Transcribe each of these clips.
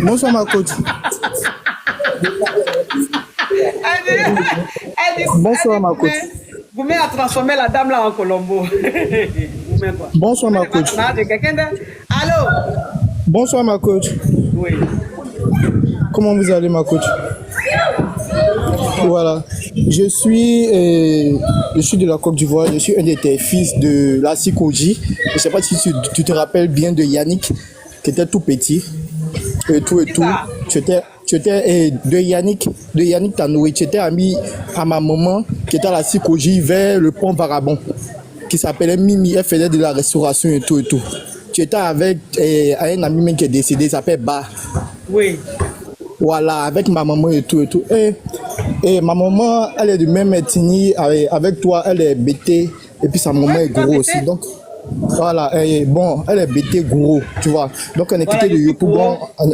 Bonsoir ma coach. Bonsoir ma coach. Vous m'avez transformé la dame là en Colombo. Bonsoir ma coach. Allô? Bonsoir ma coach. Oui. Comment vous allez ma coach? Voilà. Je suis de la Côte d'Ivoire. Je suis un de tes fils de la Sikoji. Je ne sais pas si tu te rappelles bien de Yannick, qui était tout petit. Et tout. Tu étais de Yannick Tanoué. Tu étais ami à ma maman qui était à la Sikoji vers le pont Vagabond, qui s'appelait Mimi. Elle faisait de la restauration et tout. Tu étais avec un ami même qui est décédé, il s'appelle Ba. Oui. Voilà, avec ma maman et tout. Et ma maman, elle est de même ethnie avec toi, elle est bété. Et puis sa maman est gros aussi. Donc, voilà, bon, elle est bété gros, tu vois. Donc, on est quitté de Yopougon. On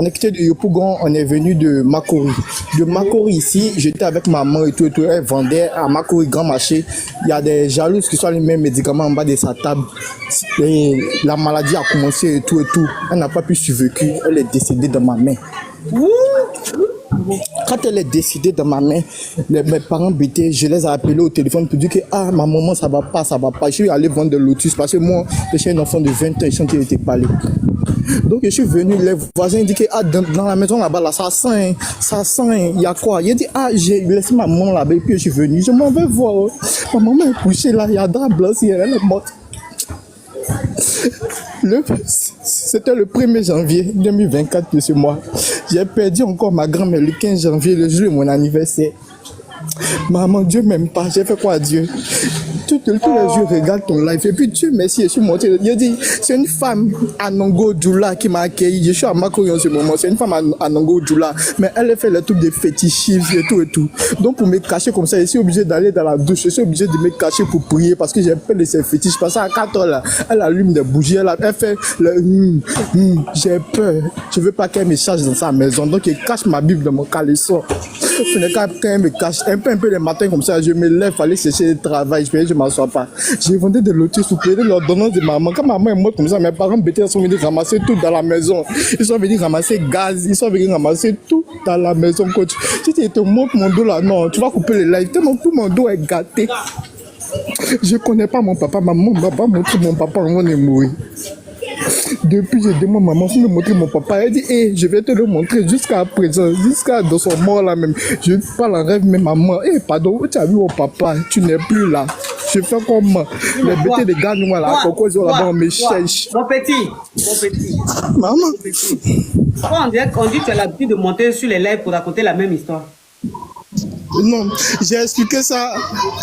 est quitté de Yopougon, on est venu de Makori. De Makori ici, j'étais avec maman et tout. Elle vendait à Makori Grand Marché. Il y a des jalouses qui sont les mêmes médicaments en bas de sa table. Et la maladie a commencé et tout. Elle n'a pas pu survivre. Elle est décédée dans ma main. Quand elle est décédée dans ma main, mes parents bêtés, je les ai appelés au téléphone pour dire que ma maman ça va pas. Je suis allé vendre des lotus parce que moi, je suis un enfant de 20 ans, ils sont qui étaient parlé. Donc je suis venu, les voisins disent que dans la maison là-bas, là, ça sent, il y a quoi? Il dit j'ai laissé ma maman là-bas et puis je suis venu, je m'en vais voir. Ma maman est couchée là, il y a drap blanc, elle est morte. C'était le 1er janvier 2024 de ce mois. J'ai perdu encore ma grand-mère le 15 janvier, le jour de mon anniversaire. Maman, Dieu m'aime pas. J'ai fait quoi à Dieu? Tous les jours, je regarde ton live. Et puis Dieu merci, je suis monté. Il a dit, c'est une femme à Nongo Djoula qui m'a accueilli. Je suis à Makori en ce moment. C'est une femme à Nongo Djoula. Mais elle a fait le truc de fétichisme et tout. Donc pour me cacher comme ça, je suis obligé d'aller dans la douche. Je suis obligé de me cacher pour prier parce que j'ai peur de ces fétiches. Parce qu'à 4 heures là, elle allume des bougies. Elle fait le j'ai peur. Je veux pas qu'elle me charge dans sa maison. Donc elle cache ma Bible dans mon caleçon. Quand elle me cache un peu les matins comme ça, je me lève, aller chercher le travail, je m'assois pas. J'ai vendu des lotus sous plaisir, l'ordonnance de maman. Quand maman est morte comme ça, mes parents bêtés sont venus ramasser tout dans la maison. Ils sont venus ramasser gaz, ils sont venus ramasser tout dans la maison, coach. Si tu te montres mon dos là, non, tu vas couper le live, tellement tout mon dos est gâté. Je connais pas mon papa, maman m'a pas montré mon papa avant de mourir. Depuis, je demande à maman de me montrer mon papa. Elle dit, je vais te le montrer jusqu'à présent, jusqu'à dans son mort là même. Je parle en rêve, mais maman, pardon, tu as vu mon papa, tu n'es plus là. Je fais comment? Les bêtés de gars noirs là, pourquoi ils ont là-bas, on me cherche. Mon petit. Maman. On dit que tu as l'habitude de monter sur les lives pour raconter la même histoire. Non, j'ai expliqué ça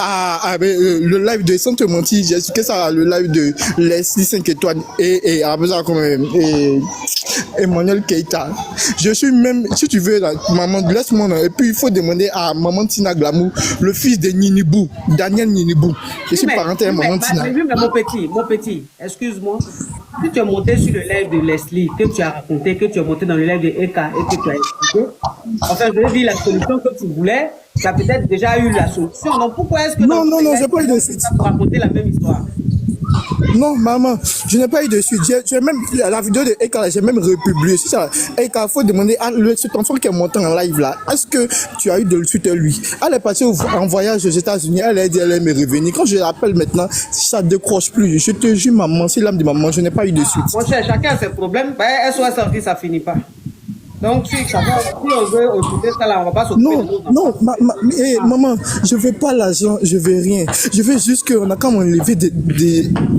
à le live de Sans te mentir, j'ai expliqué ça à le live de Leslie 5 étoiles et Emmanuel Keita. Je suis même, si tu veux, là, maman, laisse-moi, et puis il faut demander à maman Tina Glamour, le fils de Ninibou, Daniel Ninibou. Je suis parenté à maman Tina. Mais mon petit, excuse-moi. Si tu es monté sur le live de Leslie, que tu as raconté, que tu es monté dans le live de Eka et que tu as expliqué, enfin, je veux dire, la solution que tu voulais, tu as peut-être déjà eu la solution. Donc, pourquoi est-ce que... Non, j'ai pas eu de suite. Pour raconter la même histoire. Non, maman, je n'ai pas eu de suite. J'ai même, la vidéo de Eka, j'ai même republié. C'est ça. Eka, il faut demander à cet enfant qui est monté en live là, est-ce que tu as eu de suite à lui? Elle est partie en voyage aux États-Unis, elle a dit elle aime revenir. Quand je l'appelle maintenant, ça ne décroche plus. Je te jure, maman, c'est l'âme de maman, je n'ai pas eu de suite. Mon cher, chacun a ses problèmes. Elle soit sortie, ça finit pas. Donc, si on veut occuper ça là, on va pas s'occuper de nous. Non, maman, je veux pas l'argent, je veux rien. Je veux juste qu'on a comme enlevé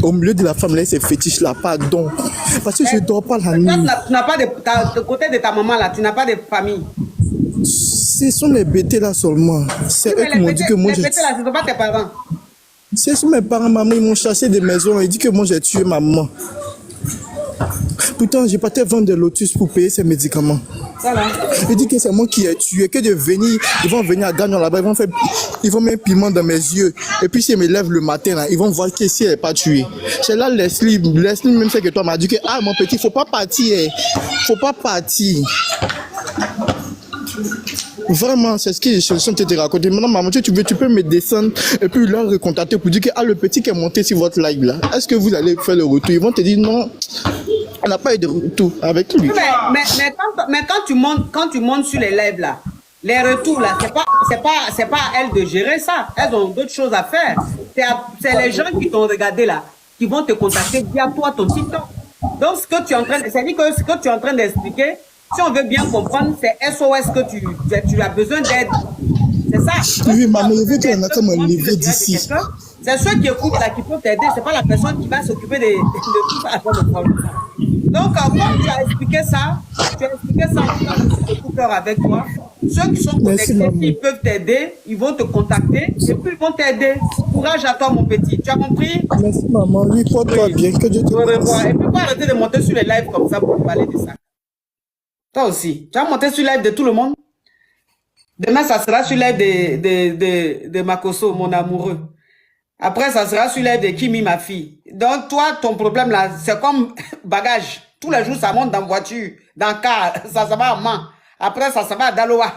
au milieu de la femme là, ces fétiches là, pardon. Parce que je dors pas la nuit. Tu n'as pas de côté de ta maman là, tu n'as pas de famille. Ce sont les bêtés là seulement. C'est eux qui m'ont dit que moi les bêtés là, ce ne sont pas tes parents. C'est mes parents, maman, ils m'ont chassé des maisons. Ils disent que moi j'ai tué maman. Pourtant, j'ai pas été vendre des lotus pour payer ces médicaments. Voilà. Il dit que c'est moi qui ai tué, que de venir, ils vont venir à Gagnon là-bas, ils vont mettre piment dans mes yeux. Et puis, si je me lève le matin, là, ils vont voir que si elle n'est pas tuée. C'est là Leslie, même c'est que toi, m'a dit que, mon petit, faut pas partir. Faut pas partir. Vraiment, c'est ce qu'ils se sont été racontés. Maintenant, maman, tu veux, tu peux me descendre et puis leur recontacter pour dire que le petit qui est monté sur votre live là, est-ce que vous allez faire le retour? Ils vont te dire non, on n'a pas eu de retour avec lui. Mais quand tu montes sur les lives là, les retours là, c'est pas à elles de gérer ça. Elles ont d'autres choses à faire. C'est les gens qui t'ont regardé là, qui vont te contacter via toi, ton TikTok. Donc, ce que tu es en train d'expliquer, si on veut bien comprendre, c'est SOS que tu as besoin d'aide. C'est ça. Oui, maman, je veux qu'on a comme un niveau d'ici. C'est ceux qui écoutent là qui peuvent t'aider. C'est pas la personne qui va s'occuper de tout ça avant le problème. Donc, quand tu as expliqué ça de tout cœur avec toi. Ceux qui sont connectés, s'ils peuvent t'aider, ils vont te contacter et puis ils vont t'aider. Courage à toi, mon petit. Tu as compris? Merci, maman. Oui, porte-toi bien. Que Dieu te revois. Et puis, pas arrêter de monter sur les lives comme ça pour parler de ça. Toi aussi. Tu vas monter sur le live de tout le monde? Demain, ça sera sur le live de Makoso, mon amoureux. Après, ça sera sur le live de Kimi, ma fille. Donc, toi, ton problème là, c'est comme bagage. Tous les jours, ça monte dans la voiture, dans le car, ça va à main. Après, ça va à Daloa.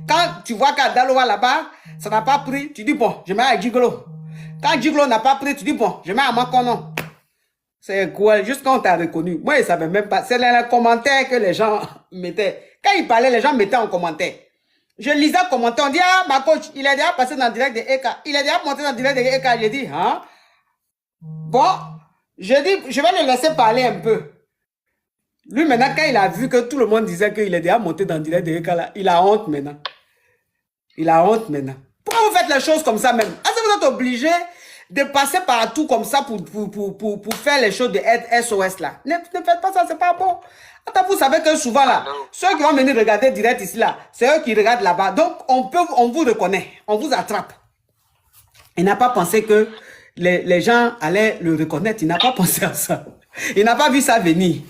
Quand tu vois qu'à Daloa là-bas, ça n'a pas pris, tu dis bon, je mets à Gigolo. Quand Gigolo n'a pas pris, tu dis bon, je mets à Makono. C'est quoi? Juste quand on t'a reconnu. Moi, ils ne savaient même pas. C'est dans les commentaires que les gens mettaient. Quand ils parlaient, les gens mettaient en commentaire. Je lisais en commentaire, on dit, ah, ma coach, il est déjà passé dans le direct de Eka. Il est déjà monté dans le direct de Eka. J'ai dit, hein? Bon, je dis, je vais le laisser parler un peu. Lui, maintenant, quand il a vu que tout le monde disait qu'il est déjà monté dans le direct de Eka, là, il a honte maintenant. Il a honte maintenant. Pourquoi vous faites les choses comme ça même? Est-ce que vous êtes obligé de passer partout comme ça pour faire les choses de SOS là? Ne faites pas ça, c'est pas bon. Attends, vous savez que souvent là, ceux qui vont venir regarder direct ici là, c'est eux qui regardent là-bas. Donc, on vous reconnaît, on vous attrape. Il n'a pas pensé que les gens allaient le reconnaître. Il n'a pas pensé à ça. Il n'a pas vu ça venir.